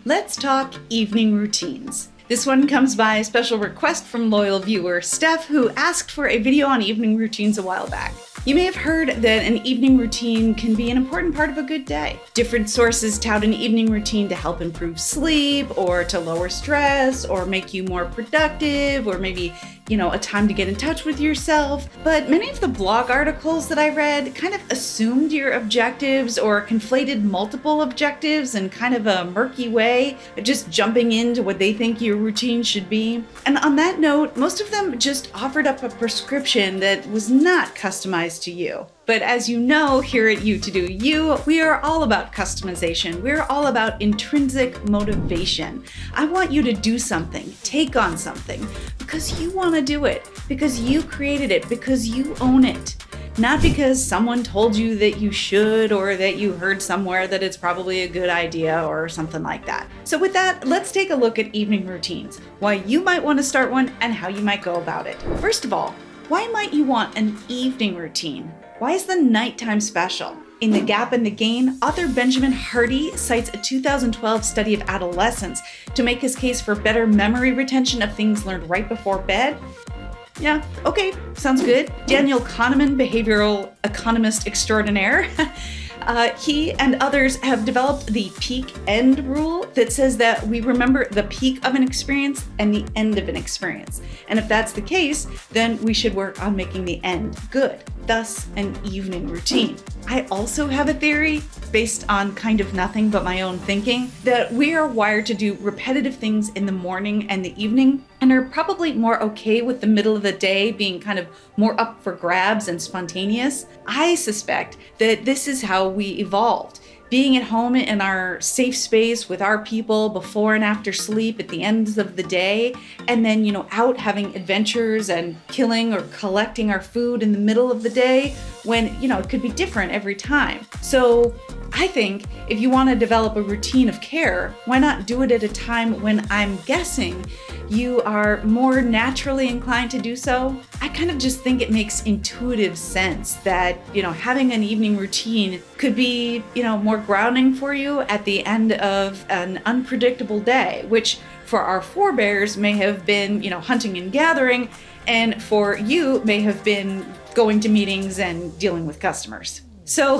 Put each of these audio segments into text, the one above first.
Let's talk evening routines. This one comes by a special request from loyal viewer Steph, who asked for a video on evening routines a while back. You may have heard that an evening routine can be an important part of a good day. Different sources tout an evening routine to help improve sleep, or to lower stress, or make you more productive, or maybe, a time to get in touch with yourself. But many of the blog articles that I read kind of assumed your objectives or conflated multiple objectives in kind of a murky way, just jumping into what they think your routine should be. And on that note, most of them just offered up a prescription that was not customized to you. But as you know, here at You to Do You, we are all about customization. We're all about intrinsic motivation. I want you to do something, take on something, because you want to do it, because you created it, because you own it. Not because someone told you that you should, or that you heard somewhere that it's probably a good idea or something like that. So with that, let's take a look at evening routines, why you might want to start one, and how you might go about it. First of all, why might you want an evening routine? Why is the nighttime special? In The Gap and the Gain, author Benjamin Hardy cites a 2012 study of adolescents to make his case for better memory retention of things learned right before bed. Yeah, okay, sounds good. Daniel Kahneman, behavioral economist extraordinaire, he and others have developed the peak end rule that says that we remember the peak of an experience and the end of an experience. And if that's the case, then we should work on making the end good, thus an evening routine. I also have a theory based on kind of nothing but my own thinking that we are wired to do repetitive things in the morning and the evening, and are probably more okay with the middle of the day being kind of more up for grabs and spontaneous. I suspect that this is how we evolved. Being at home in our safe space with our people before and after sleep at the ends of the day, and then, out having adventures and killing or collecting our food in the middle of the day when, it could be different every time. So I think if you want to develop a routine of care, why not do it at a time when I'm guessing you are more naturally inclined to do so? I kind of just think it makes intuitive sense that, having an evening routine could be, more grounding for you at the end of an unpredictable day, which for our forebears may have been, hunting and gathering, and for you may have been going to meetings and dealing with customers. So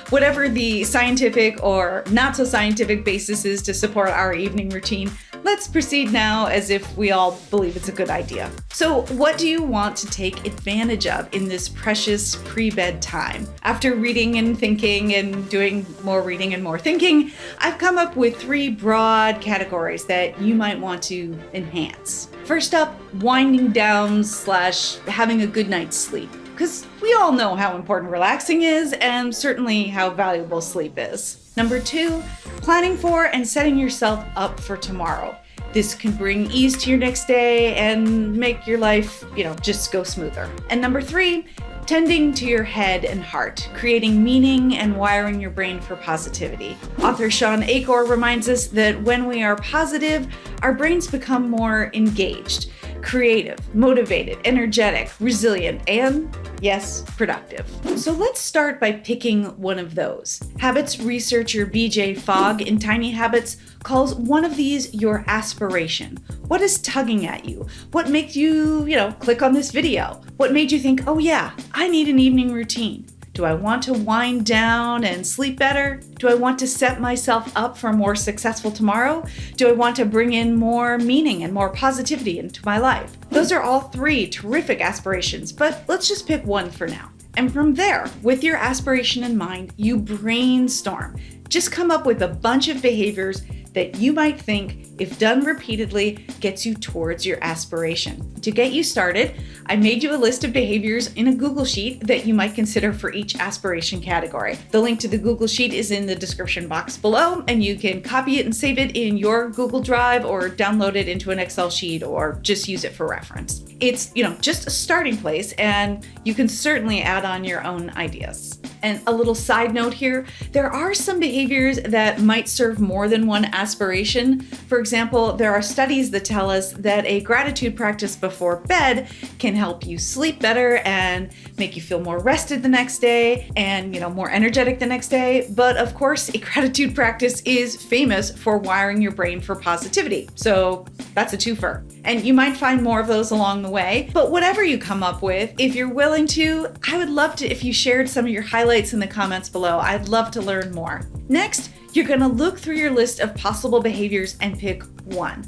whatever the scientific or not so scientific basis is to support our evening routine, let's proceed now as if we all believe it's a good idea. So what do you want to take advantage of in this precious pre-bed time? After reading and thinking and doing more reading and more thinking, I've come up with 3 broad categories that you might want to enhance. First up, winding down / having a good night's sleep. Because we all know how important relaxing is, and certainly how valuable sleep is. Number 2, planning for and setting yourself up for tomorrow. This can bring ease to your next day and make your life, just go smoother. And number 3, tending to your head and heart, creating meaning and wiring your brain for positivity. Author Sean Achor reminds us that when we are positive, our brains become more engaged, creative, motivated, energetic, resilient, and yes, productive. So let's start by picking one of those. Habits researcher BJ Fogg in Tiny Habits calls one of these your aspiration. What is tugging at you? What makes you, click on this video? What made you think, oh yeah, I need an evening routine? Do I want to wind down and sleep better? Do I want to set myself up for a more successful tomorrow? Do I want to bring in more meaning and more positivity into my life? Those are all 3 terrific aspirations, but let's just pick one for now. And from there, with your aspiration in mind, you brainstorm. Just come up with a bunch of behaviors that you might think, if done repeatedly, gets you towards your aspiration. To get you started, I made you a list of behaviors in a Google Sheet that you might consider for each aspiration category. The link to the Google Sheet is in the description box below, and you can copy it and save it in your Google Drive, or download it into an Excel sheet, or just use it for reference. It's, just a starting place, and you can certainly add on your own ideas. And a little side note here, there are some behaviors that might serve more than one aspiration, For example, there are studies that tell us that a gratitude practice before bed can help you sleep better and make you feel more rested the next day and, more energetic the next day. But of course, a gratitude practice is famous for wiring your brain for positivity. So that's a twofer. And you might find more of those along the way. But whatever you come up with, if you're willing to, I would love to if you shared some of your highlights in the comments below. I'd love to learn more. Next, you're going to look through your list of possible behaviors and pick one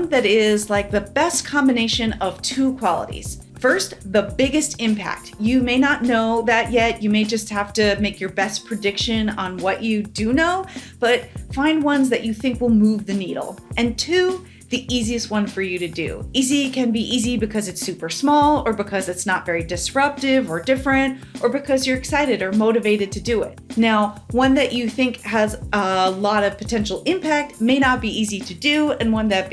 that is like the best combination of two qualities. First, the biggest impact. You may not know that yet. You may just have to make your best prediction on what you do know, but find ones that you think will move the needle. And two, the easiest one for you to do. Easy can be easy because it's super small, or because it's not very disruptive or different, or because you're excited or motivated to do it. Now, one that you think has a lot of potential impact may not be easy to do, and one that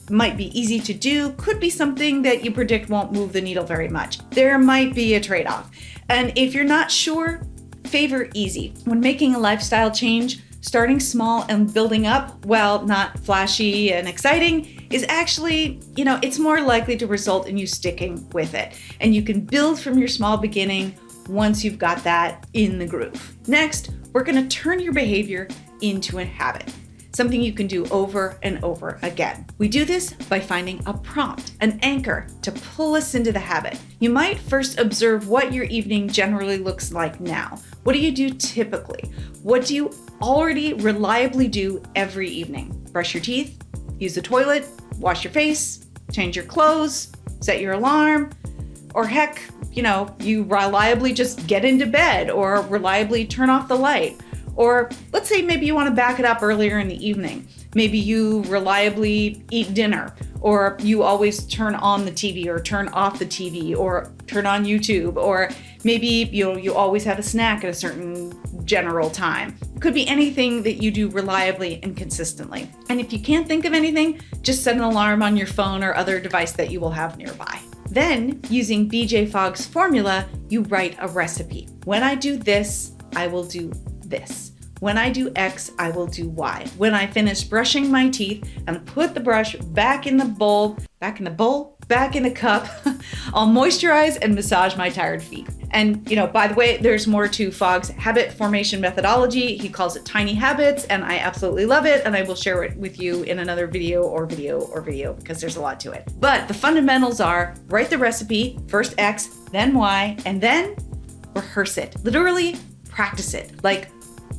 might be easy to do could be something that you predict won't move the needle very much. There might be a trade-off. And if you're not sure, favor easy. When making a lifestyle change, starting small and building up, while not flashy and exciting, is actually, it's more likely to result in you sticking with it. And you can build from your small beginning once you've got that in the groove. Next, we're going to turn your behavior into a habit, something you can do over and over again. We do this by finding a prompt, an anchor to pull us into the habit. You might first observe what your evening generally looks like now. What do you do typically? What do you already reliably do every evening? Brush your teeth, use the toilet, wash your face, change your clothes, set your alarm, or heck, you reliably just get into bed or reliably turn off the light. Or let's say maybe you want to back it up earlier in the evening. Maybe you reliably eat dinner, or you always turn on the TV or turn off the TV or turn on YouTube, or maybe you always have a snack at a certain general time. It could be anything that you do reliably and consistently. And if you can't think of anything, just set an alarm on your phone or other device that you will have nearby. Then, using BJ Fogg's formula, you write a recipe. When I do this, I will do this. When I do X, I will do Y. When I finish brushing my teeth and put the brush back in the cup, I'll moisturize and massage my tired feet. And, by the way, there's more to Fogg's habit formation methodology. He calls it tiny habits, and I absolutely love it. And I will share it with you in another video because there's a lot to it. But the fundamentals are write the recipe, first X, then Y, and then rehearse it. Literally practice it. Like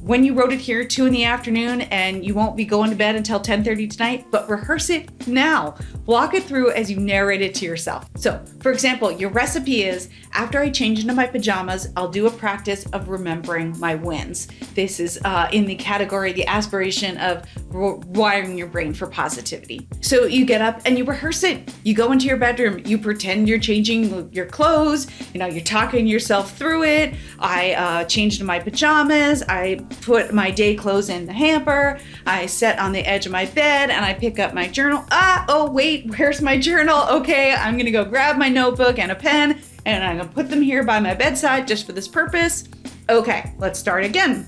when you wrote it here 2 p.m, and you won't be going to bed until 10:30 tonight, but rehearse it now. Walk it through as you narrate it to yourself. So, for example, your recipe is, after I change into my pajamas, I'll do a practice of remembering my wins. This is in the category, the aspiration of wiring your brain for positivity. So you get up and you rehearse it. You go into your bedroom, you pretend you're changing your clothes, you're talking yourself through it. I changed into my pajamas, I put my day clothes in the hamper, I sit on the edge of my bed and I pick up my journal. Oh wait, where's my journal? Okay, I'm gonna go grab my notebook and a pen and I'm gonna put them here by my bedside just for this purpose. Okay, let's start again.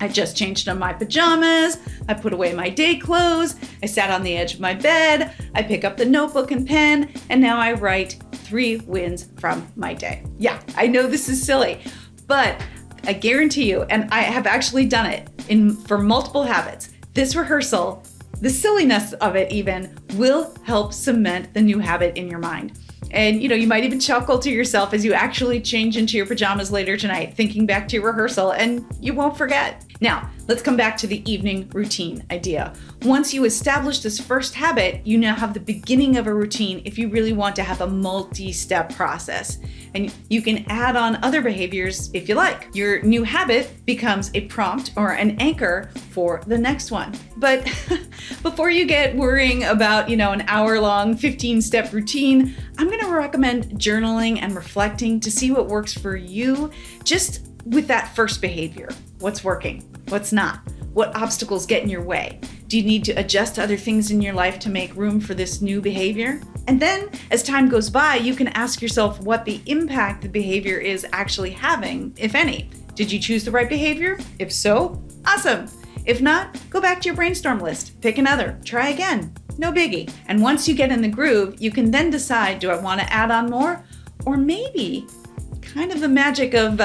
I just changed into my pajamas, I put away my day clothes, I sat on the edge of my bed, I pick up the notebook and pen, and now I write 3 wins from my day. Yeah, I know this is silly, but I guarantee you, and I have actually done it for multiple habits, this rehearsal, the silliness of it even, will help cement the new habit in your mind. And you might even chuckle to yourself as you actually change into your pajamas later tonight, thinking back to your rehearsal, and you won't forget. Now, let's come back to the evening routine idea. Once you establish this first habit, you now have the beginning of a routine if you really want to have a multi-step process. And you can add on other behaviors if you like. Your new habit becomes a prompt or an anchor for the next one. But before you get worrying about, an hour-long 15-step routine, I'm going to recommend journaling and reflecting to see what works for you, just with that first behavior. What's working? What's not? What obstacles get in your way? Do you need to adjust other things in your life to make room for this new behavior? And then, as time goes by, you can ask yourself what the impact the behavior is actually having, if any. Did you choose the right behavior? If so, awesome. If not, go back to your Brainstorm list, pick another, try again. No biggie. And once you get in the groove, you can then decide, do I want to add on more? Or maybe, kind of the magic of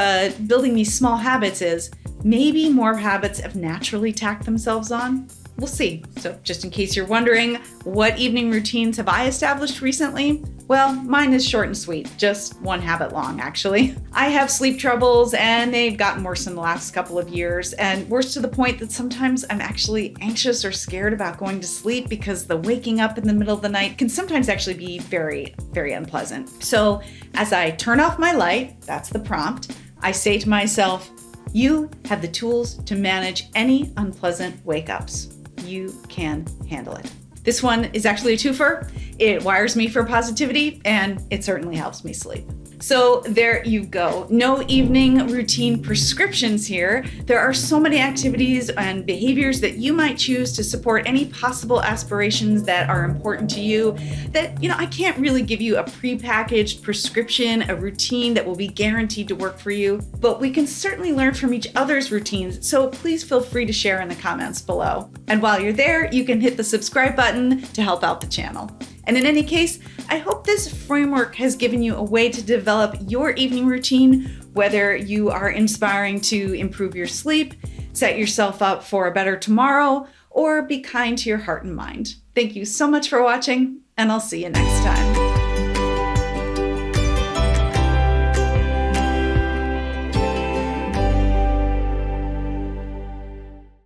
building these small habits is, maybe more habits have naturally tacked themselves on. We'll see. So just in case you're wondering, what evening routines have I established recently? Well, mine is short and sweet, just one habit long, actually. I have sleep troubles and they've gotten worse in the last couple of years, and worse to the point that sometimes I'm actually anxious or scared about going to sleep because the waking up in the middle of the night can sometimes actually be very, very unpleasant. So as I turn off my light, that's the prompt, I say to myself, you have the tools to manage any unpleasant wake-ups. You can handle it. This one is actually a twofer. It wires me for positivity and it certainly helps me sleep. So there you go. No evening routine prescriptions here. There are so many activities and behaviors that you might choose to support any possible aspirations that are important to you that, I can't really give you a prepackaged prescription, a routine that will be guaranteed to work for you, but we can certainly learn from each other's routines. So please feel free to share in the comments below. And while you're there, you can hit the subscribe button to help out the channel. And in any case, I hope this framework has given you a way to develop your evening routine, whether you are inspiring to improve your sleep, set yourself up for a better tomorrow, or be kind to your heart and mind. Thank you so much for watching, and I'll see you next time.